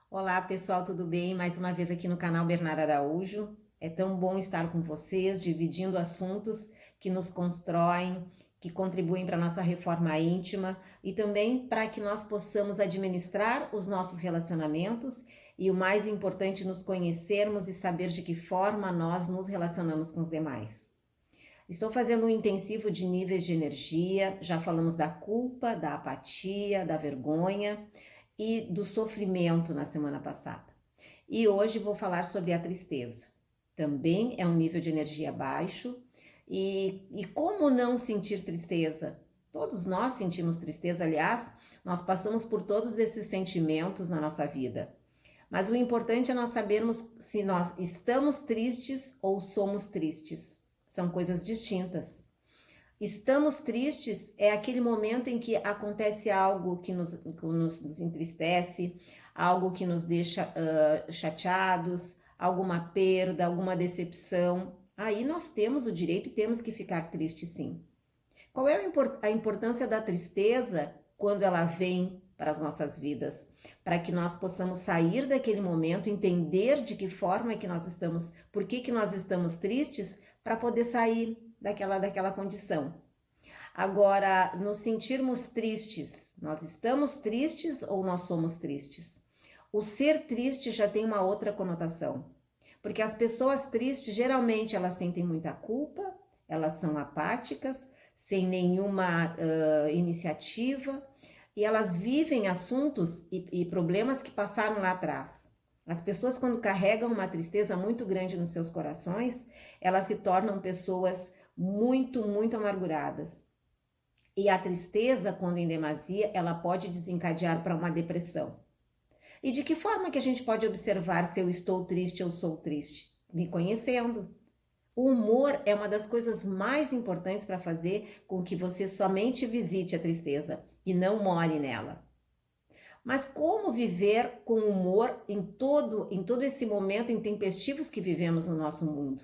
Olá, pessoal, tudo bem? Mais uma vez aqui no canal Bernardo Araújo. É tão bom estar com vocês, dividindo assuntos que nos constroem, que contribuem para a nossa reforma íntima e também para que nós possamos administrar os nossos relacionamentos e, o mais importante, nos conhecermos e saber de que forma nós nos relacionamos com os demais. Estou fazendo um intensivo de níveis de energia, já falamos da culpa, da apatia, da vergonha e do sofrimento na semana passada. E hoje vou falar sobre a tristeza. Também é um nível de energia baixo. E como não sentir tristeza? Todos nós sentimos tristeza, aliás, nós passamos por todos esses sentimentos na nossa vida. Mas o importante é nós sabermos se nós estamos tristes ou somos tristes. São coisas distintas. Estamos tristes é aquele momento em que acontece algo que nos entristece, algo que nos deixa chateados, alguma perda, alguma decepção. Aí nós temos o direito e temos que ficar tristes, sim. Qual é a importância da tristeza quando ela vem para as nossas vidas? Para que nós possamos sair daquele momento, entender de que forma é que nós estamos, por que nós estamos tristes, para poder sair daquela condição. Agora, nos sentirmos tristes, nós estamos tristes ou nós somos tristes? O ser triste já tem uma outra conotação, porque as pessoas tristes geralmente elas sentem muita culpa, elas são apáticas, sem nenhuma iniciativa, e elas vivem assuntos e problemas que passaram lá atrás. As pessoas, quando carregam uma tristeza muito grande nos seus corações, elas se tornam pessoas muito amarguradas. E a tristeza, quando em demasia, ela pode desencadear para uma depressão. E de que forma que a gente pode observar se eu estou triste ou sou triste? Me conhecendo. O humor é uma das coisas mais importantes para fazer com que você somente visite a tristeza e não more nela. Mas como viver com humor em todo esse momento intempestivos que vivemos no nosso mundo?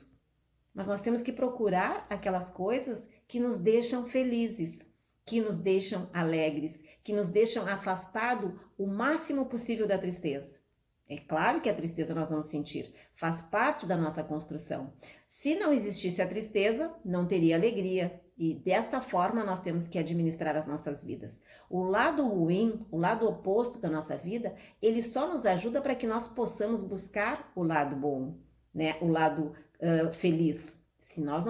Mas nós temos que procurar aquelas coisas que nos deixam felizes, que nos deixam alegres, que nos deixam afastado o máximo possível da tristeza. É claro que a tristeza nós vamos sentir, faz parte da nossa construção. Se não existisse a tristeza, não teria alegria. E desta forma nós temos que administrar as nossas vidas. O lado ruim, o lado oposto da nossa vida, ele só nos ajuda para que nós possamos buscar o lado bom, né? O lado feliz. Se nós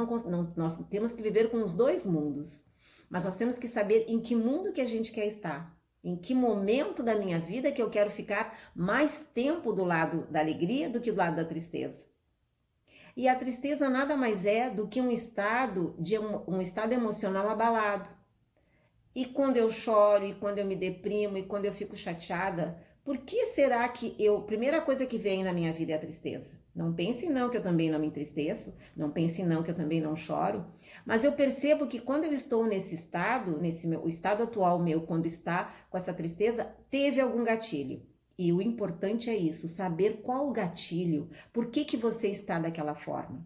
nós temos que viver com os dois mundos, mas nós temos que saber em que mundo que a gente quer estar. Em que momento da minha vida que eu quero ficar mais tempo do lado da alegria do que do lado da tristeza? E a tristeza nada mais é do que um estado emocional abalado. E quando eu choro, e quando eu me deprimo, e quando eu fico chateada, por que será que primeira coisa que vem na minha vida é a tristeza? Não pense não que eu também não me entristeço, não pense não que eu também não choro, mas eu percebo que quando eu estou nesse estado, o estado atual meu, quando está com essa tristeza, teve algum gatilho. E o importante é isso, saber qual o gatilho, por que você está daquela forma.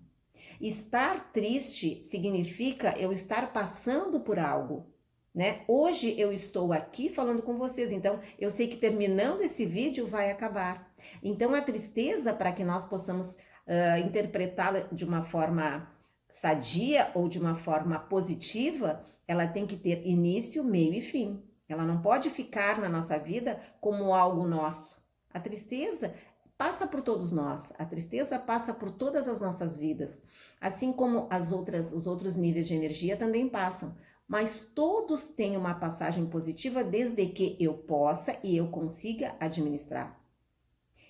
Estar triste significa eu estar passando por algo, né? Hoje eu estou aqui falando com vocês, então eu sei que terminando esse vídeo vai acabar. Então a tristeza, para que nós possamos interpretá-la de uma forma sadia ou de uma forma positiva, ela tem que ter início, meio e fim. Ela não pode ficar na nossa vida como algo nosso. A tristeza passa por todos nós, a tristeza passa por todas as nossas vidas, assim como os outros níveis de energia também passam, mas todos têm uma passagem positiva desde que eu possa e eu consiga administrar.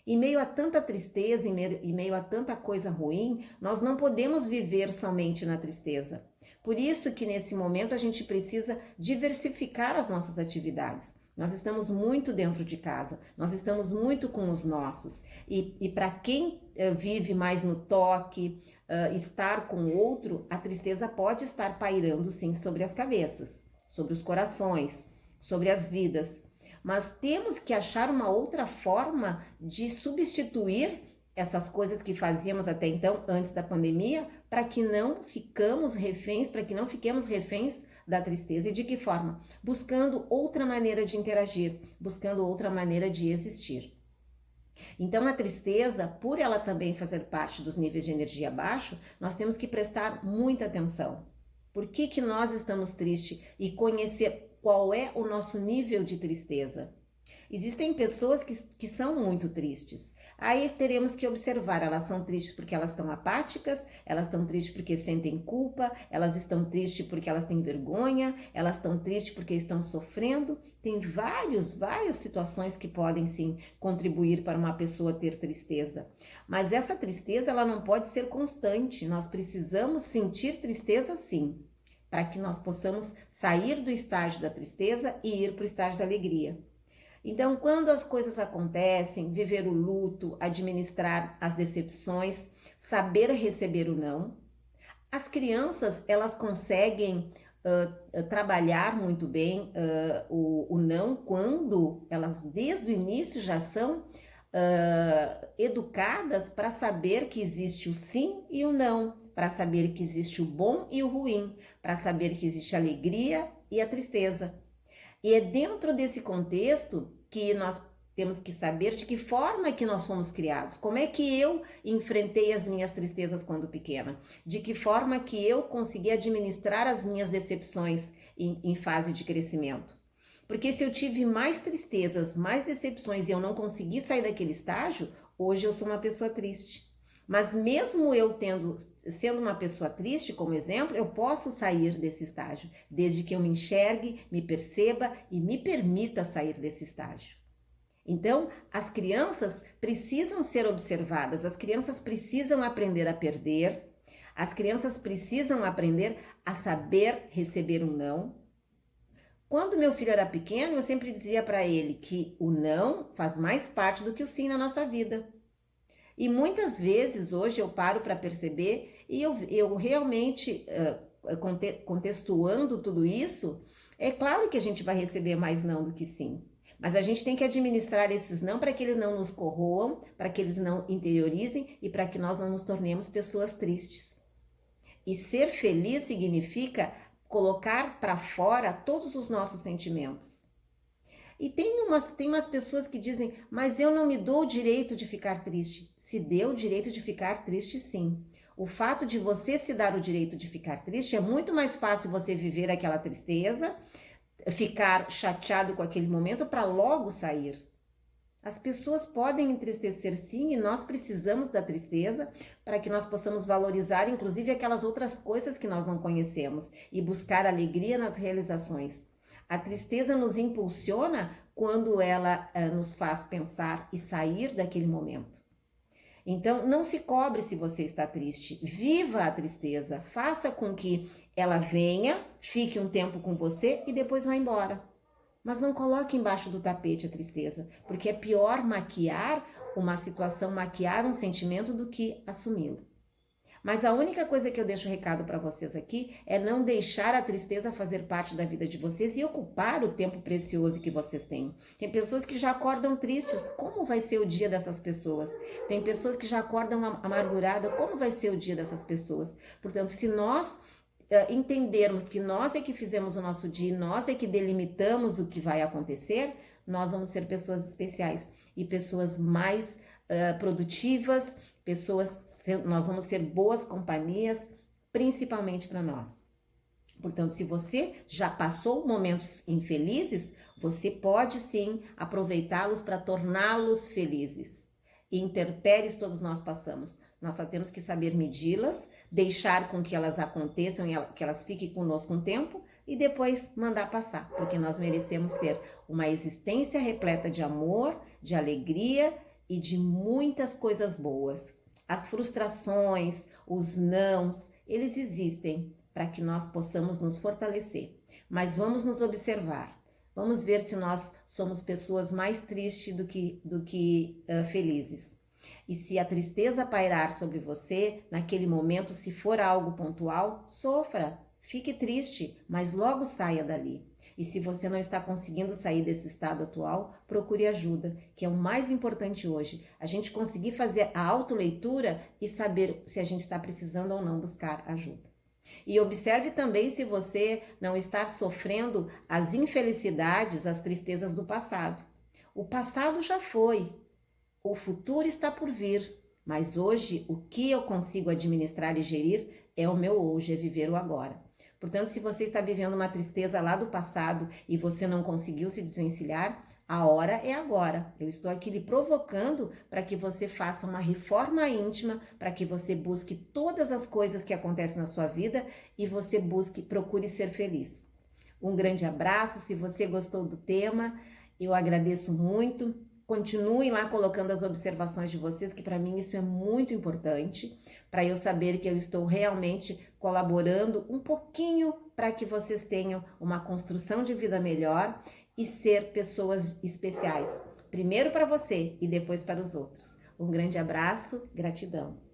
Em meio a tanta tristeza, em meio a tanta coisa ruim, nós não podemos viver somente na tristeza. Por isso que nesse momento a gente precisa diversificar as nossas atividades. Nós estamos muito dentro de casa, nós estamos muito com os nossos. E para quem vive mais no toque, estar com o outro, a tristeza pode estar pairando sim sobre as cabeças, sobre os corações, sobre as vidas. Mas temos que achar uma outra forma de substituir essas coisas que fazíamos até então, antes da pandemia, para que não fiquemos reféns da tristeza. E de que forma? Buscando outra maneira de interagir, buscando outra maneira de existir. Então, a tristeza, por ela também fazer parte dos níveis de energia baixo, nós temos que prestar muita atenção. Por que que nós estamos tristes e conhecer qual é o nosso nível de tristeza? Existem pessoas que são muito tristes. Aí teremos que observar, elas são tristes porque elas estão apáticas, elas estão tristes porque sentem culpa, elas estão tristes porque elas têm vergonha, elas estão tristes porque estão sofrendo. Tem várias situações que podem sim contribuir para uma pessoa ter tristeza. Mas essa tristeza ela não pode ser constante, nós precisamos sentir tristeza sim, para que nós possamos sair do estágio da tristeza e ir para o estágio da alegria. Então, quando as coisas acontecem, viver o luto, administrar as decepções, saber receber o não. As crianças, elas conseguem trabalhar muito bem o não quando elas, desde o início, já são educadas para saber que existe o sim e o não, para saber que existe o bom e o ruim, para saber que existe a alegria e a tristeza. E é dentro desse contexto que nós temos que saber de que forma que nós fomos criados, como é que eu enfrentei as minhas tristezas quando pequena, de que forma que eu consegui administrar as minhas decepções em fase de crescimento. Porque se eu tive mais tristezas, mais decepções e eu não consegui sair daquele estágio, hoje eu sou uma pessoa triste. Mas mesmo eu sendo uma pessoa triste, como exemplo, eu posso sair desse estágio, desde que eu me enxergue, me perceba e me permita sair desse estágio. Então, as crianças precisam ser observadas, as crianças precisam aprender a perder, as crianças precisam aprender a saber receber um não. Quando meu filho era pequeno, eu sempre dizia para ele que o não faz mais parte do que o sim na nossa vida. E muitas vezes hoje eu paro para perceber e eu realmente, contextuando tudo isso, é claro que a gente vai receber mais não do que sim. Mas a gente tem que administrar esses não para que eles não nos corroam, para que eles não interiorizem e para que nós não nos tornemos pessoas tristes. E ser feliz significa colocar para fora todos os nossos sentimentos. E tem umas pessoas que dizem, mas eu não me dou o direito de ficar triste. Se deu o direito de ficar triste, sim. O fato de você se dar o direito de ficar triste é muito mais fácil você viver aquela tristeza, ficar chateado com aquele momento para logo sair. As pessoas podem entristecer sim e nós precisamos da tristeza para que nós possamos valorizar inclusive aquelas outras coisas que nós não conhecemos e buscar alegria nas realizações. A tristeza nos impulsiona quando ela nos faz pensar e sair daquele momento. Então, não se cobre se você está triste. Viva a tristeza. Faça com que ela venha, fique um tempo com você e depois vá embora. Mas não coloque embaixo do tapete a tristeza, porque é pior maquiar uma situação, maquiar um sentimento do que assumi-lo. Mas a única coisa que eu deixo recado para vocês aqui é não deixar a tristeza fazer parte da vida de vocês e ocupar o tempo precioso que vocês têm. Tem pessoas que já acordam tristes, como vai ser o dia dessas pessoas? Tem pessoas que já acordam amarguradas, como vai ser o dia dessas pessoas? Portanto, se nós entendermos que nós é que fizemos o nosso dia, nós é que delimitamos o que vai acontecer, nós vamos ser pessoas especiais e pessoas mais produtivas, nós vamos ser boas companhias, principalmente para nós. Portanto, se você já passou momentos infelizes, você pode sim aproveitá-los para torná-los felizes. Intempéries todos nós passamos. Nós só temos que saber medi-las, deixar com que elas aconteçam e que elas fiquem conosco um tempo e depois mandar passar, porque nós merecemos ter uma existência repleta de amor, de alegria e de muitas coisas boas. As frustrações, os nãos, eles existem para que nós possamos nos fortalecer. Mas vamos nos observar. Vamos ver se nós somos pessoas mais tristes do que felizes. E se a tristeza pairar sobre você, naquele momento, se for algo pontual, sofra, fique triste, mas logo saia dali. E se você não está conseguindo sair desse estado atual, procure ajuda, que é o mais importante hoje. A gente conseguir fazer a autoleitura e saber se a gente está precisando ou não buscar ajuda. E observe também se você não está sofrendo as infelicidades, as tristezas do passado. O passado já foi. O futuro está por vir, mas hoje o que eu consigo administrar e gerir é o meu hoje, é viver o agora. Portanto, se você está vivendo uma tristeza lá do passado e você não conseguiu se desvencilhar, a hora é agora. Eu estou aqui lhe provocando para que você faça uma reforma íntima, para que você busque todas as coisas que acontecem na sua vida e você procure ser feliz. Um grande abraço. Se você gostou do tema, eu agradeço muito. Continuem lá colocando as observações de vocês, que para mim isso é muito importante, para eu saber que eu estou realmente colaborando um pouquinho para que vocês tenham uma construção de vida melhor e ser pessoas especiais, primeiro para você e depois para os outros. Um grande abraço, gratidão.